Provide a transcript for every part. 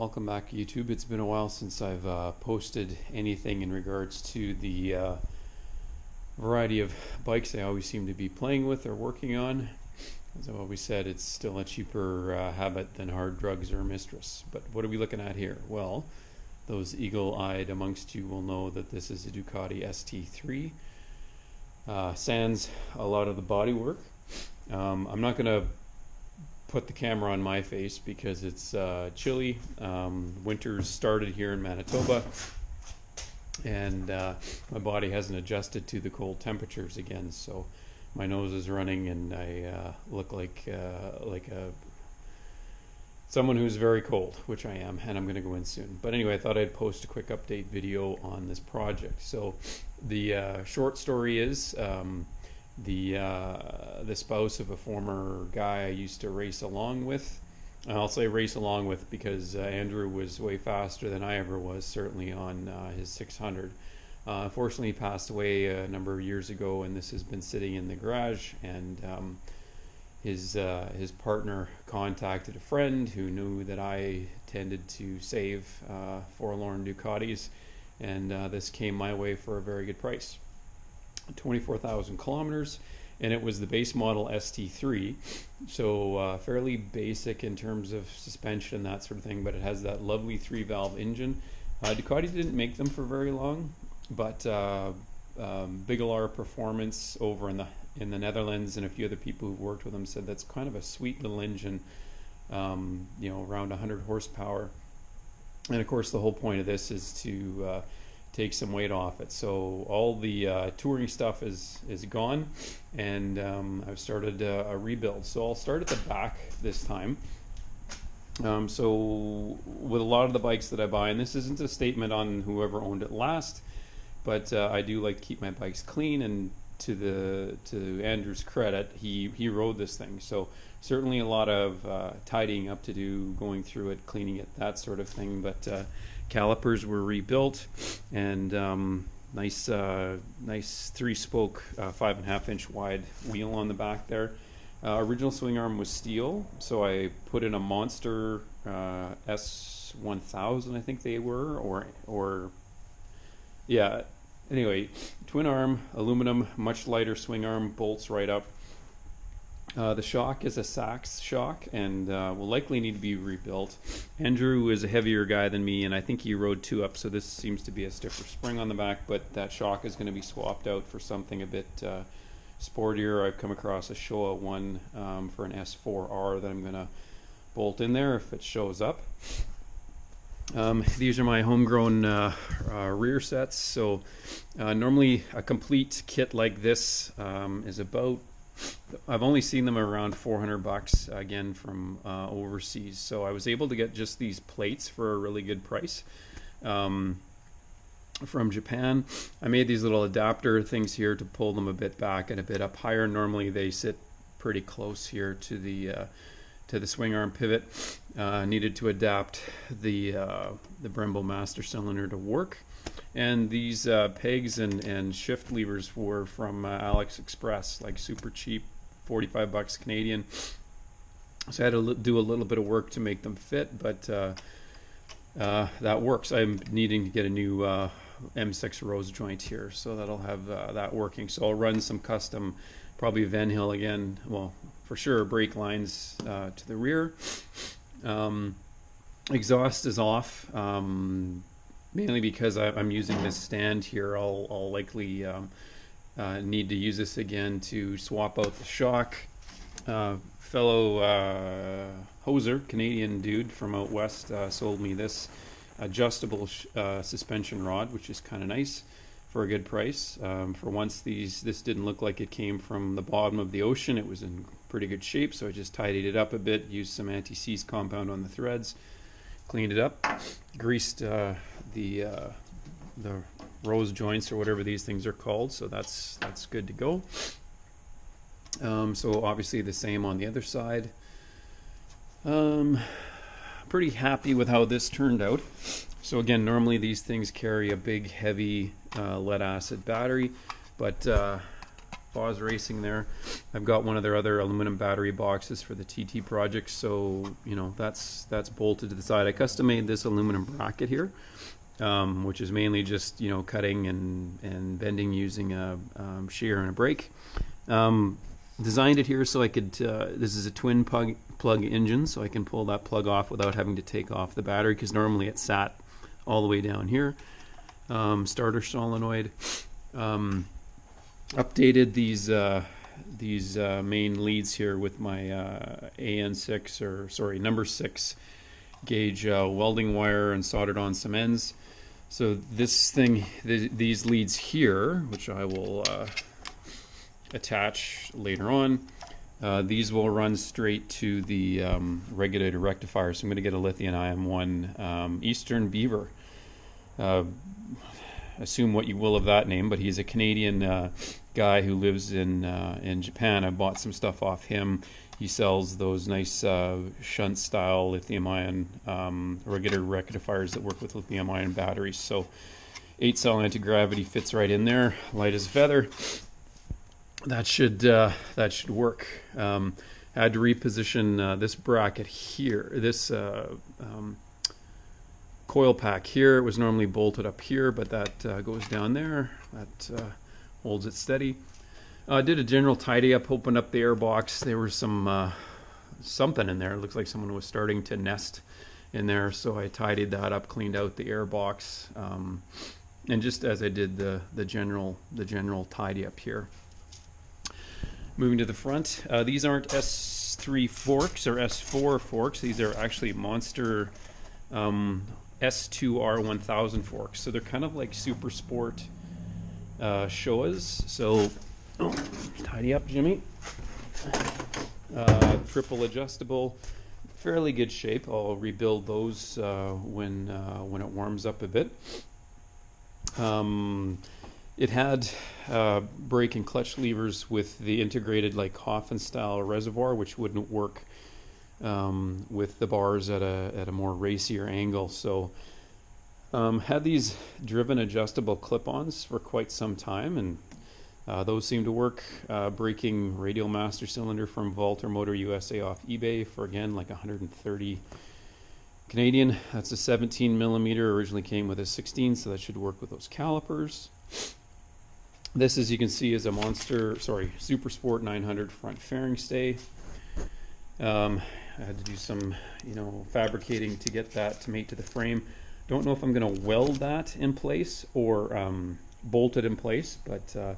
Welcome back, YouTube. It's been a while since I've posted anything in regards to the variety of bikes I always seem to be playing with or working on. As I've always said, it's still a cheaper habit than hard drugs or a mistress. But what are we looking at here? Well, those eagle-eyed amongst you will know that this is a Ducati ST3. Sans a lot of the bodywork. I'm not going to put the camera on my face because it's chilly. Winter's started here in Manitoba, and my body hasn't adjusted to the cold temperatures again, so my nose is running and I look like someone who's very cold, which I am, and I'm going to go in soon. But anyway, I thought I'd post a quick update video on this project. So the short story is the spouse of a former guy I used to race along with. I'll say race along with because Andrew was way faster than I ever was, certainly on his 600. Unfortunately, he passed away a number of years ago, and this has been sitting in the garage. And his partner contacted a friend who knew that I tended to save forlorn Ducatis, and this came my way for a very good price. 24,000 kilometers, and it was the base model ST3, so fairly basic in terms of suspension, that sort of thing, but it has that lovely 3-valve engine. Ducati didn't make them for very long, but Bigelar Performance over in the Netherlands and a few other people who've worked with them said that's kind of a sweet little engine, you know, around 100 horsepower. And of course the whole point of this is to take some weight off it. So all the touring stuff is gone, and I've started a rebuild. So I'll start at the back this time. So with a lot of the bikes that I buy, and this isn't a statement on whoever owned it last, but I do like to keep my bikes clean, and to Andrew's credit, he rode this thing. So certainly a lot of tidying up to do, going through it, cleaning it, that sort of thing. But calipers were rebuilt, and nice 3-spoke 5.5-inch wide wheel on the back there. Original swing arm was steel, so I put in a Monster S1000, I think they were, or yeah. Anyway, twin arm, aluminum, much lighter swing arm, bolts right up. The shock is a Sachs shock, and will likely need to be rebuilt. Andrew is a heavier guy than me, and I think he rode 2-up, so this seems to be a stiffer spring on the back, but that shock is going to be swapped out for something a bit sportier. I've come across a Showa one for an S4R that I'm going to bolt in there if it shows up. These are my homegrown rear sets. So normally a complete kit like this is about, I've only seen them around 400 bucks, again from overseas. So I was able to get just these plates for a really good price from Japan. I made these little adapter things here to pull them a bit back and a bit up higher. Normally they sit pretty close here to the swing arm pivot. Needed to adapt the Brembo master cylinder to work, and these pegs and shift levers were from AliExpress, like super cheap, 45 bucks Canadian. So I had to do a little bit of work to make them fit, but that works. I'm needing to get a new M6 rose joint here, so that'll have that working. So I'll run some custom, probably Van Hill again, well, for sure, brake lines to the rear. Exhaust is off, mainly because I'm using this stand here. I'll likely need to use this again to swap out the shock. Fellow hoser, Canadian dude from out west, sold me this adjustable suspension rod, which is kind of nice for a good price. For once, this didn't look like it came from the bottom of the ocean. It was in pretty good shape, so I just tidied it up a bit, used some anti-seize compound on the threads, cleaned it up, greased the rose joints or whatever these things are called, so that's good to go. So obviously the same on the other side. Pretty happy with how this turned out. So again, normally these things carry a big heavy lead acid battery, but Boz Racing there. I've got one of their other aluminum battery boxes for the TT project, so you know that's bolted to the side. I custom made this aluminum bracket here, which is mainly just cutting and bending using a shear and a brake. Designed it here so I could. This is a twin plug engine, so I can pull that plug off without having to take off the battery, because normally it sat all the way down here. Starter solenoid. Updated these main leads here with my AN6 number 6 gauge welding wire, and soldered on some ends. So this thing, these leads here, which I will attach later on, these will run straight to the regulator rectifier. So I'm going to get a lithium-ion one, Eastern Beaver. Assume what you will of that name, but he's a Canadian guy who lives in Japan. I bought some stuff off him. He sells those nice shunt style lithium-ion regulator rectifiers that work with lithium-ion batteries. So 8-cell anti-gravity fits right in there, light as a feather. That should work. Had to reposition this bracket here, this coil pack here. It was normally bolted up here, but that goes down there. That holds it steady. Did a general tidy up, opened up the air box. There was some something in there. It looks like someone was starting to nest in there, so I tidied that up, cleaned out the air box, and just as I did the general tidy up here. Moving to the front, these aren't S3 forks or S4 forks. These are actually Monster S2R1000 forks. So they're kind of like Super Sport Showas. So, tidy up, Jimmy. Triple adjustable, fairly good shape. I'll rebuild those when it warms up a bit. It had brake and clutch levers with the integrated like Hoffman style reservoir, which wouldn't work with the bars at a more racier angle. So had these driven adjustable clip-ons for quite some time, and those seem to work. Braking radial master cylinder from Valter Motor USA off eBay for, again, like 130 Canadian. That's a 17 millimeter. Originally came with a 16, so that should work with those calipers. This, as you can see, is a Super Sport 900 front fairing stay. I had to do some, fabricating to get that to mate to the frame. Don't know if I'm going to weld that in place or bolt it in place, but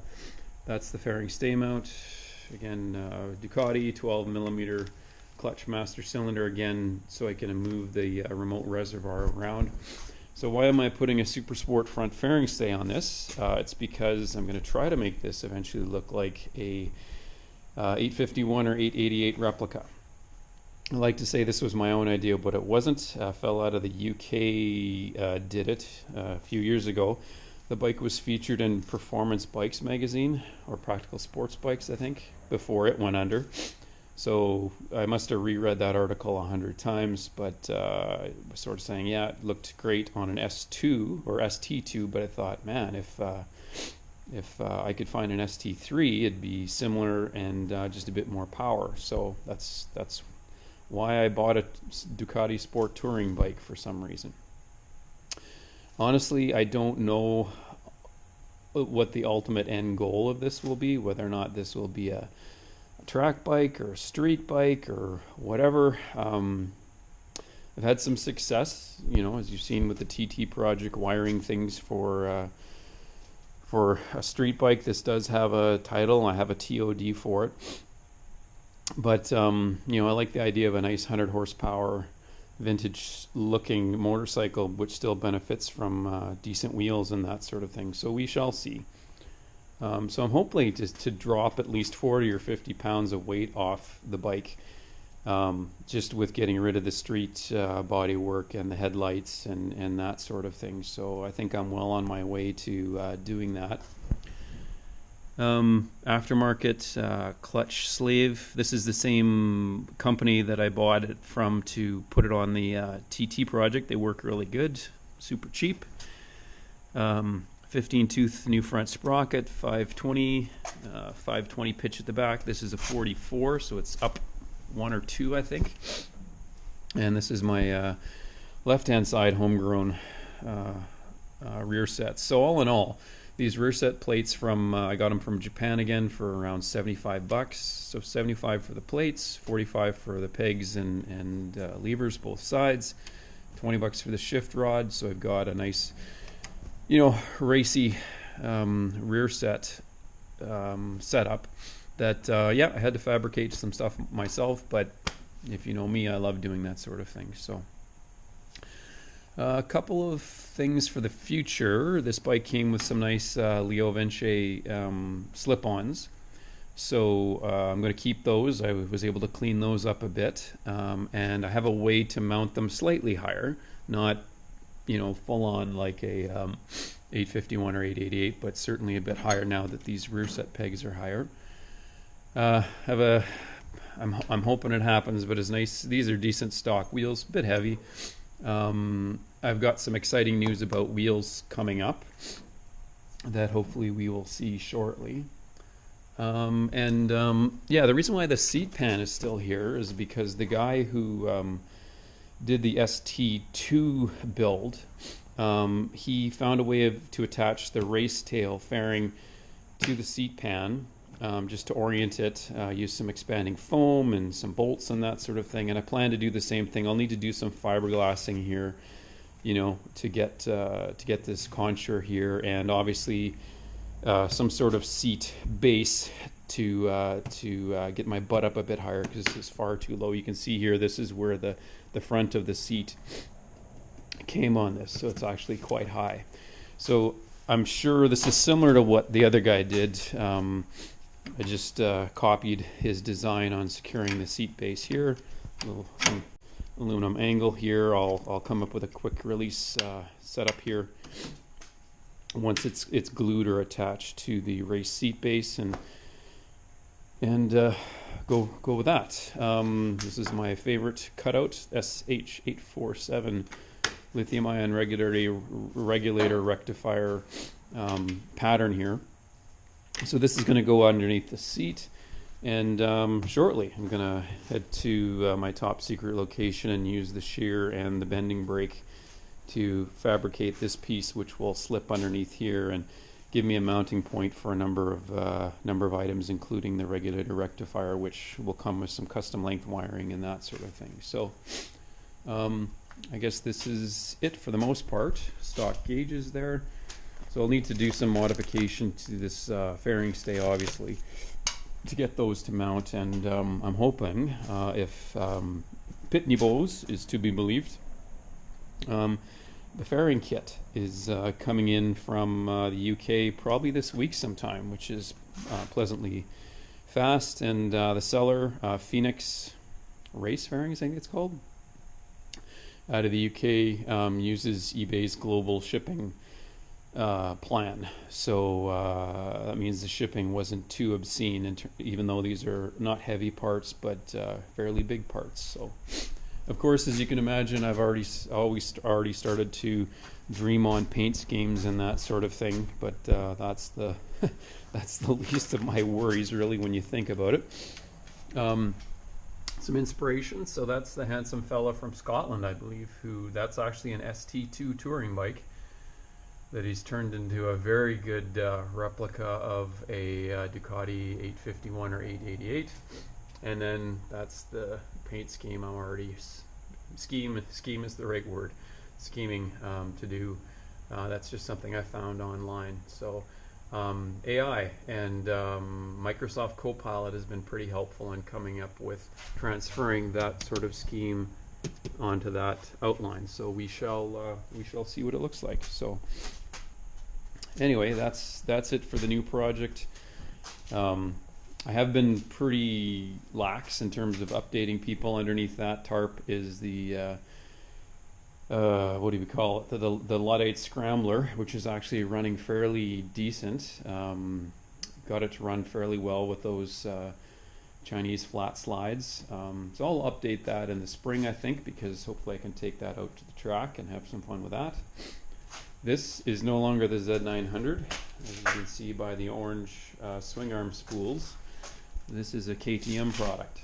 that's the fairing stay mount. Again, Ducati 12 millimeter clutch master cylinder, again, so I can move the remote reservoir around. So why am I putting a Super Sport front fairing stay on this? It's because I'm going to try to make this eventually look like a 851 or 888 replica. I like to say this was my own idea, but it wasn't. Fell out of the UK, did it a few years ago. The bike was featured in Performance Bikes magazine, or Practical Sports Bikes, I think, before it went under. So I must have reread that article 100 times, but I was sort of saying, yeah, it looked great on an S2 or ST2, but I thought, man, if I could find an ST3, it'd be similar and just a bit more power. So that's why I bought a Ducati Sport touring bike for some reason. Honestly, I don't know what the ultimate end goal of this will be, whether or not this will be a track bike or a street bike or whatever. I've had some success, as you've seen with the TT project, wiring things for a street bike. This does have a title. I have a TOD for it. But, I like the idea of a nice 100 horsepower vintage looking motorcycle, which still benefits from decent wheels and that sort of thing. So we shall see. So I'm hoping to drop at least 40 or 50 pounds of weight off the bike, just with getting rid of the street body work and the headlights and that sort of thing. So I think I'm well on my way to doing that. Aftermarket clutch sleeve. This is the same company that I bought it from to put it on the TT project. They work really good, super cheap. 15 tooth new front sprocket, 520, 520 pitch at the back. This is a 44, so it's up 1 or 2, I think. And this is my left-hand side homegrown rear sets. So all in all, these rear set plates from I got them from Japan again for around $75. So 75 for the plates, 45 for the pegs and levers both sides, $20 for the shift rod. So I've got a nice, you know, racy rear set setup that yeah, I had to fabricate some stuff myself, but if you know me, I love doing that sort of thing. So a couple of things for the future. This bike came with some nice Leo Vinci slip-ons, so I'm going to keep those. I was able to clean those up a bit, and I have a way to mount them slightly higher, not, you know, full on like a 851 or 888, but certainly a bit higher now that these rear set pegs are higher. I'm hoping it happens, but it's nice. These are decent stock wheels, a bit heavy. I've got some exciting news about wheels coming up that hopefully we will see shortly. Yeah, the reason why the seat pan is still here is because the guy who did the ST2 build, he found a way to attach the race tail fairing to the seat pan, just to orient it, use some expanding foam and some bolts and that sort of thing. And I plan to do the same thing. I'll need to do some fiberglassing here, you know, to get this contour here, and obviously some sort of seat base to get my butt up a bit higher, because this is far too low. You can see here, this is where the front of the seat came on this, so it's actually quite high. So I'm sure this is similar to what the other guy did. I just copied his design on securing the seat base here. Some aluminum angle here. I'll come up with a quick release setup here once it's glued or attached to the race seat base, and go with that. This is my favorite cutout, SH847 lithium-ion regulator rectifier pattern here. So this is going to go underneath the seat, and shortly I'm going to head to my top secret location and use the shear and the bending brake to fabricate this piece, which will slip underneath here and give me a mounting point for a number of items, including the regulator rectifier, which will come with some custom length wiring and that sort of thing. So I guess this is it for the most part. Stock gauges there. So I'll need to do some modification to this fairing stay, obviously, to get those to mount. And I'm hoping, if Pitney Bowes is to be believed, the fairing kit is coming in from the UK probably this week sometime, which is pleasantly fast. And the seller, Phoenix Race Fairings, I think it's called, out of the UK, uses eBay's global shipping plan. So that means the shipping wasn't too obscene, even though these are not heavy parts, but fairly big parts. So, of course, as you can imagine, I've already started to dream on paint schemes and that sort of thing. But that's the that's the least of my worries, really, when you think about it. Some inspiration. So that's the handsome fella from Scotland, I believe, that's actually an ST2 touring bike that he's turned into a very good replica of a Ducati 851 or 888. And then that's the paint scheme I'm already scheme is the right word, scheming to do. That's just something I found online. So AI and Microsoft Copilot has been pretty helpful in coming up with transferring that sort of scheme onto that outline. So we shall see what it looks like. So anyway, that's it for the new project. I have been pretty lax in terms of updating people. Underneath that tarp is the what do we call it? The Luddite Scrambler, which is actually running fairly decent. Got it to run fairly well with those Chinese flat slides. So I'll update that in the spring, I think, because hopefully I can take that out to the track and have some fun with that. This is no longer the Z900, as you can see by the orange swing arm spools. This is a KTM product,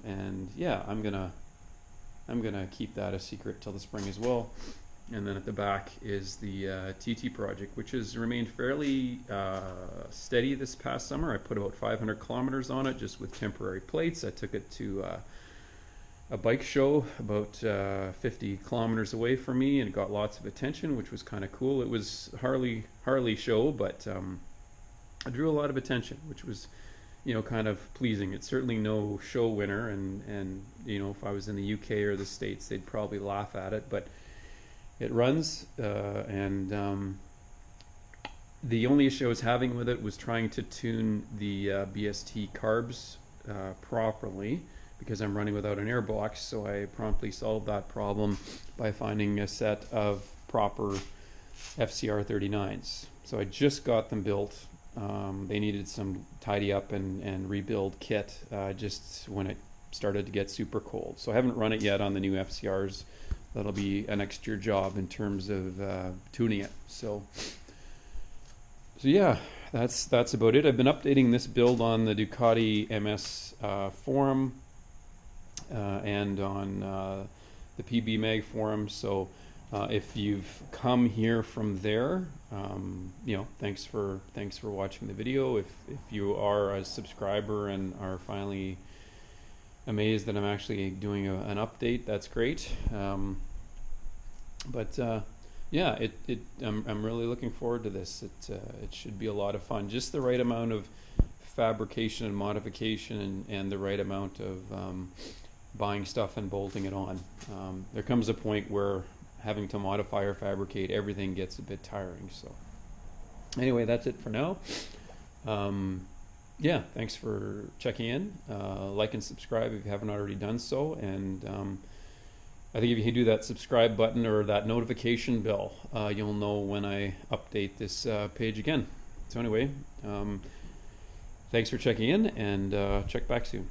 and yeah, I'm gonna keep that a secret till the spring as well. And then at the back is the TT project, which has remained fairly steady this past summer. I put about 500 kilometers on it just with temporary plates. I took it to a bike show about 50 kilometers away from me, and it got lots of attention, which was kind of cool. It was Harley show, but I drew a lot of attention, which was, you know, kind of pleasing. It's certainly no show winner, and you know, if I was in the UK or the States, they'd probably laugh at it, but it runs, and the only issue I was having with it was trying to tune the BST carbs properly, because I'm running without an airbox. So I promptly solved that problem by finding a set of proper FCR 39s. So I just got them built. They needed some tidy up and rebuild kit just when it started to get super cold. So I haven't run it yet on the new FCRs. That'll be a next year job in terms of tuning it. So yeah, that's about it. I've been updating this build on the Ducati MS forum and on the PB Mag forum. So if you've come here from there, you know, thanks for watching the video. If you are a subscriber and are finally amazed that I'm actually doing an update, that's great. Yeah, I'm really looking forward to this. It should be a lot of fun. Just the right amount of fabrication and modification, and the right amount of buying stuff and bolting it on. There comes a point where having to modify or fabricate everything gets a bit tiring. So anyway, that's it for now. Yeah, thanks for checking in. Like and subscribe if you haven't already done so, and I think if you do that subscribe button or that notification bell, you'll know when I update this page again. So anyway, thanks for checking in, and check back soon.